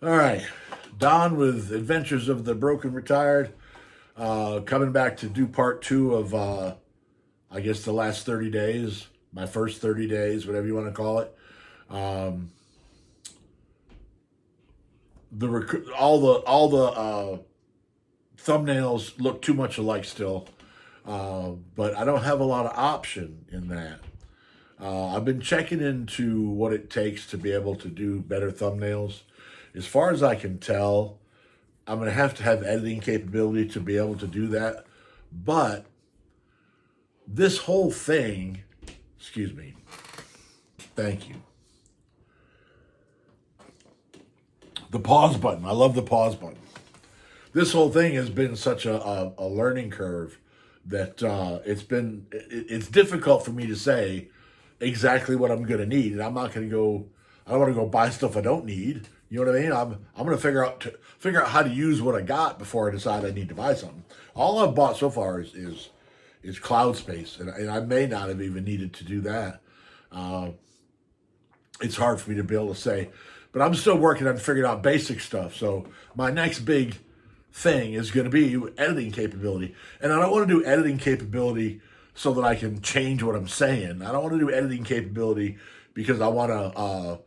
All right, Don with Adventures of the Broken Retired, coming back to do part two of, I guess, the last 30 days, my first 30 days, whatever you want to call it. Um, all the thumbnails look too much alike still, but I don't have a lot of option in that. I've been checking into what it takes to be able to do better thumbnails. As far as I can tell, I'm going to have editing capability to be able to do that. But this whole thing, excuse me, thank you. The pause button. I love the pause button. This whole thing has been such a learning curve that it's difficult for me to say exactly what I'm going to need, and I'm not going to go. I don't want to go buy stuff I don't need. You know what I mean? I'm going to figure out how to use what I got before I decide I need to buy something. All I've bought so far is cloud space, and I may not have even needed to do that. Uh, it's hard for me to be able to say, but I'm still working on figuring out basic stuff. So my next big thing is going to be editing capability, and I don't want to do editing capability so that I can change what I'm saying. I don't want to do editing capability because I want to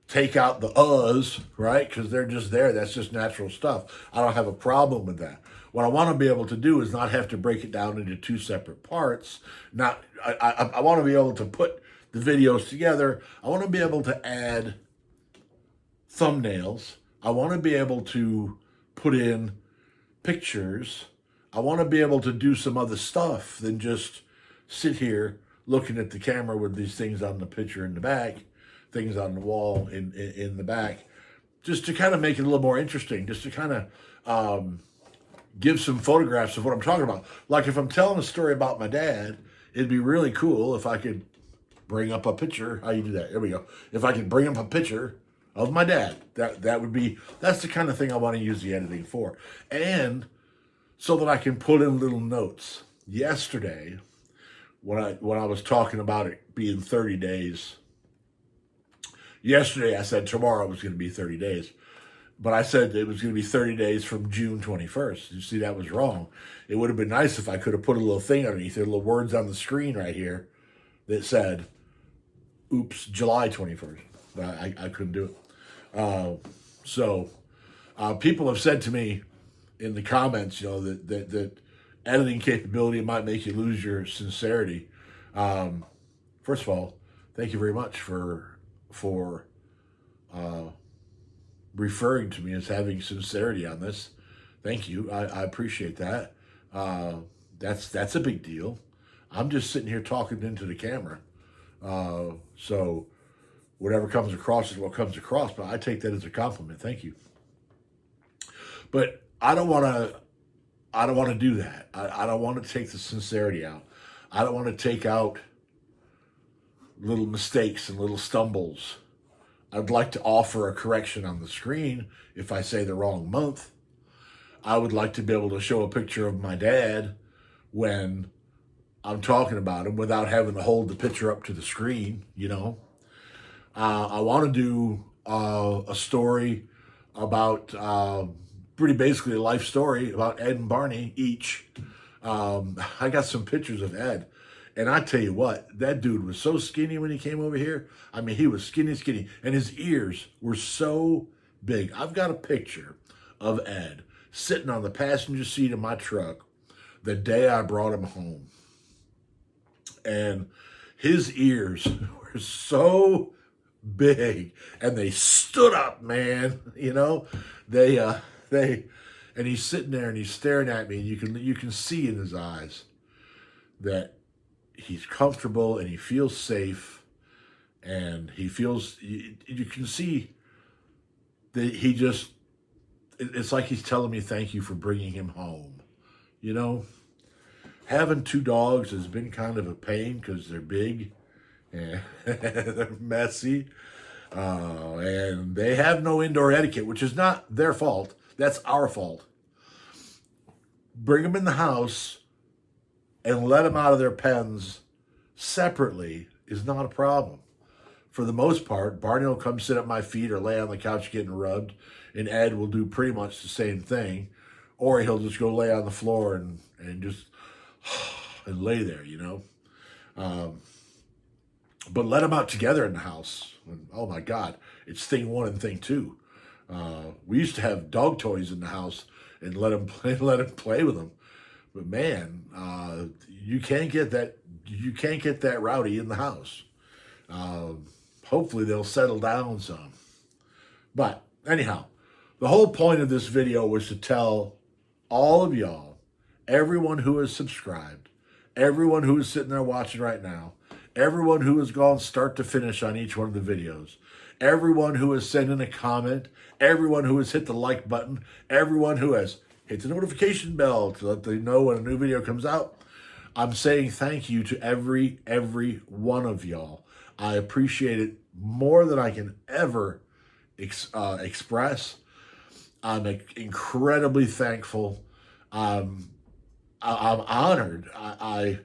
take out the uhs, right? Because they're just there. That's just natural stuff. I don't have a problem with that. What I want to be able to do is not have to break it down into two separate parts. Not I want to be able to put the videos together. I want to be able to add thumbnails. I want to be able to put in pictures. I want to be able to do some other stuff than just sit here looking at the camera with these things on the picture in the back, things on the wall in the back, just to kind of make it a little more interesting, just to kind of give some photographs of what I'm talking about. Like if I'm telling a story about my dad, it'd be really cool if I could bring up a picture. How you do that? There we go. If I could bring up a picture of my dad, that's the kind of thing I want to use the editing for. And so that I can put in little notes. Yesterday, when I was talking about it being 30 days, yesterday I said tomorrow was going to be 30 days. But I said it was going to be 30 days from June 21st. You see, that was wrong. It would have been nice if I could have put a little thing underneath there, little words on the screen right here that said, oops, July 21st. But I couldn't do it. So people have said to me in the comments, that editing capability might make you lose your sincerity. First of all, thank you very much for referring to me as having sincerity on this. Thank you. I appreciate that. That's a big deal. I'm just sitting here talking into the camera. So whatever comes across is what comes across, but I take that as a compliment. Thank you. But I don't want to do that. I don't want to take the sincerity out. I don't want to take out little mistakes and little stumbles. I'd like to offer a correction on the screen if I say the wrong month. I would like to be able to show a picture of my dad when I'm talking about him without having to hold the picture up to the screen, I want to do a story about pretty basically a life story about Ed and Barney each. I got some pictures of Ed. And I tell you what, that dude was so skinny when he came over here. I mean, he was skinny. And his ears were so big. I've got a picture of Ed sitting on the passenger seat of my truck the day I brought him home. And his ears were so big and they stood up, man. And he's sitting there and he's staring at me, and you can see in his eyes that he's comfortable and he feels safe, and you can see that it's like he's telling me thank you for bringing him home. Having two dogs has been kind of a pain because they're big and they're messy, and they have no indoor etiquette, which is not their fault. That's our fault. Bring them in the house and let them out of their pens separately is not a problem. for the most part, Barney will come sit at my feet or lay on the couch getting rubbed, and Ed will do pretty much the same thing, or he'll just go lay on the floor and just and lay there, you know. But let them out together in the house. And, oh my God, it's thing one and thing two. We used to have dog toys in the house and let them play with them. But man, you can't get that rowdy in the house. Hopefully they'll settle down some. But anyhow, the whole point of this video was to tell all of y'all, everyone who is subscribed, everyone who is sitting there watching right now, everyone who has gone start to finish on each one of the videos, everyone who has sent in a comment, everyone who has hit the like button, everyone who has hit the notification bell to let them know when a new video comes out. I'm saying thank you to every one of y'all. I appreciate it more than I can ever express. I'm incredibly thankful. I'm honored. I'm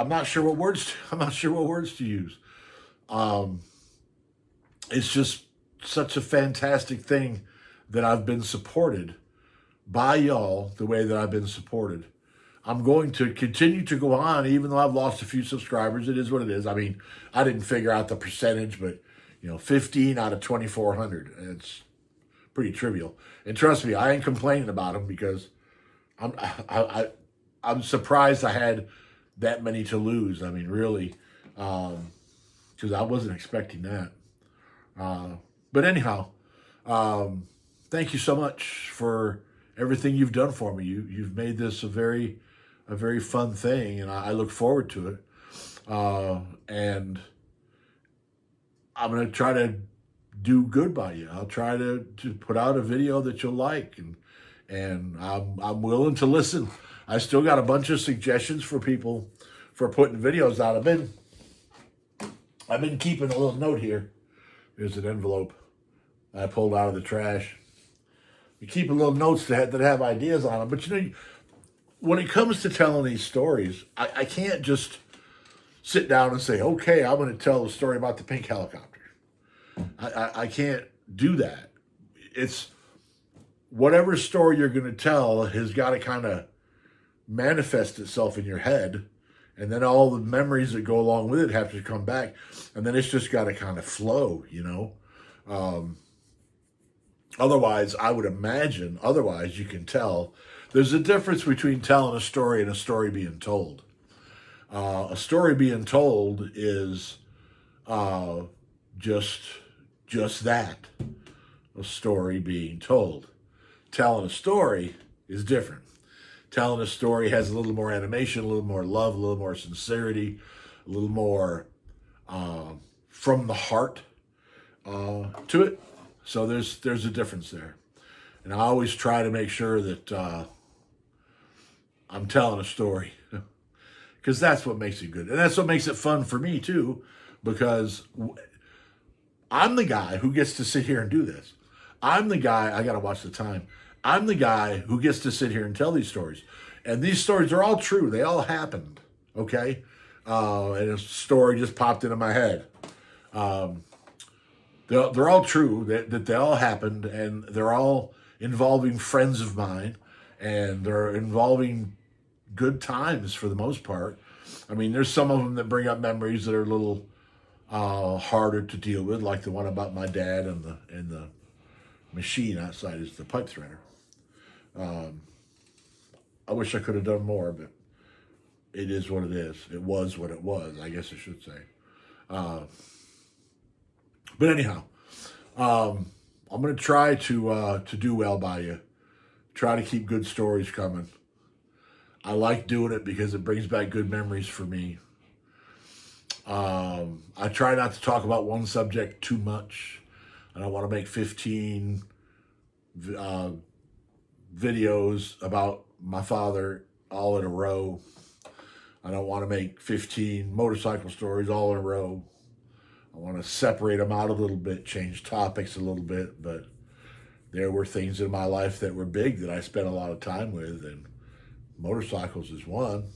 not sure what words. I'm not sure what words to use. It's just such a fantastic thing that I've been supported by y'all the way that I've been supported. I'm going to continue to go on, even though I've lost a few subscribers. It is what it is. I mean, I didn't figure out the percentage, but 15 out of 2,400. It's pretty trivial. And trust me, I ain't complaining about them because I'm surprised I had that many to lose. I mean, really, because I wasn't expecting that. But anyhow, thank you so much for everything you've done for me. You've made this a very fun thing, and I look forward to it. And I'm going to try to do good by you. I'll try to put out a video that you'll like, and I'm willing to listen. I still got a bunch of suggestions for people for putting videos out. I've been keeping a little note here. There's an envelope I pulled out of the trash. We keep little notes that have ideas on them. But when it comes to telling these stories, I can't just sit down and say, okay, I'm going to tell the story about the pink helicopter. I can't do that. It's whatever story you're going to tell has got to kind of manifest itself in your head. And then all the memories that go along with it have to come back. And then it's just got to kind of flow, Otherwise, I would imagine, you can tell there's a difference between telling a story and a story being told. A story being told is just that, a story being told. Telling a story is different. Telling a story has a little more animation, a little more love, a little more sincerity, a little more from the heart to it. So there's a difference there. And I always try to make sure that I'm telling a story because that's what makes it good. And that's what makes it fun for me too, because I'm the guy who gets to sit here and do this. I'm the guy, I got to watch the time. I'm the guy who gets to sit here and tell these stories. And these stories are all true. They all happened, okay? And a story just popped into my head. They're all true, that they all happened, and they're all involving friends of mine, and they're involving good times for the most part. I mean, there's some of them that bring up memories that are a little harder to deal with, like the one about my dad and the machine outside is the pipe threader. I wish I could have done more, but it is what it is. It was what it was, I guess I should say. But anyhow, I'm going to try to do well by you. Try to keep good stories coming. I like doing it because it brings back good memories for me. I try not to talk about one subject too much. I don't want to make 15 videos about my father all in a row. I don't want to make 15 motorcycle stories all in a row. I want to separate them out a little bit, change topics a little bit, but there were things in my life that were big that I spent a lot of time with, and motorcycles is one.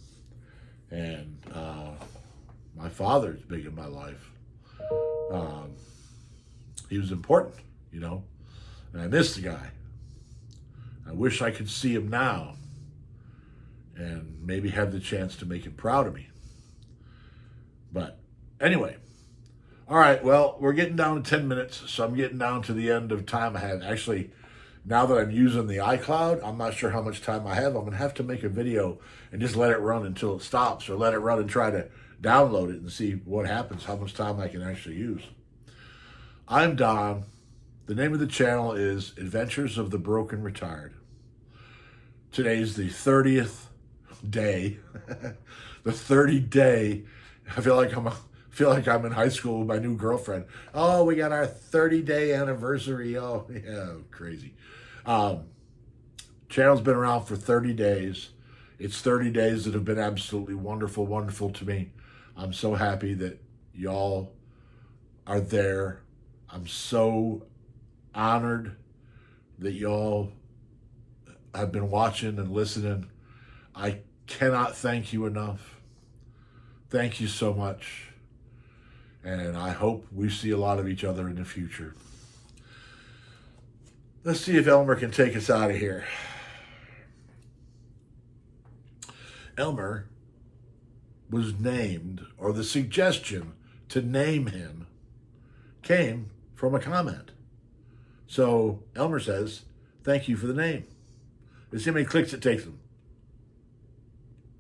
And My father's big in my life. Um, he was important, you know, and I miss the guy. I wish I could see him now and maybe have the chance to make him proud of me. But anyway, all right, well, we're getting down to 10 minutes, so I'm getting down to the end of time I have. Actually, now that I'm using the iCloud, I'm not sure how much time I have. I'm going to have to make a video and just let it run until it stops, or let it run and try to download it and see what happens, how much time I can actually use. I'm Don. The name of the channel is Adventures of the Broken Retired. Today's the 30th day. The 30th day. I feel like I'm in high school with my new girlfriend. Oh, we got our 30-day anniversary. Oh, yeah, crazy. Channel's been around for 30 days. It's 30 days that have been absolutely wonderful, wonderful to me. I'm so happy that y'all are there. I'm so honored that y'all have been watching and listening. I cannot thank you enough. Thank you so much. And I hope we see a lot of each other in the future. Let's see if Elmer can take us out of here. Elmer was named, or the suggestion to name him came from a comment. So Elmer says, thank you for the name. Let's see how many clicks it takes him.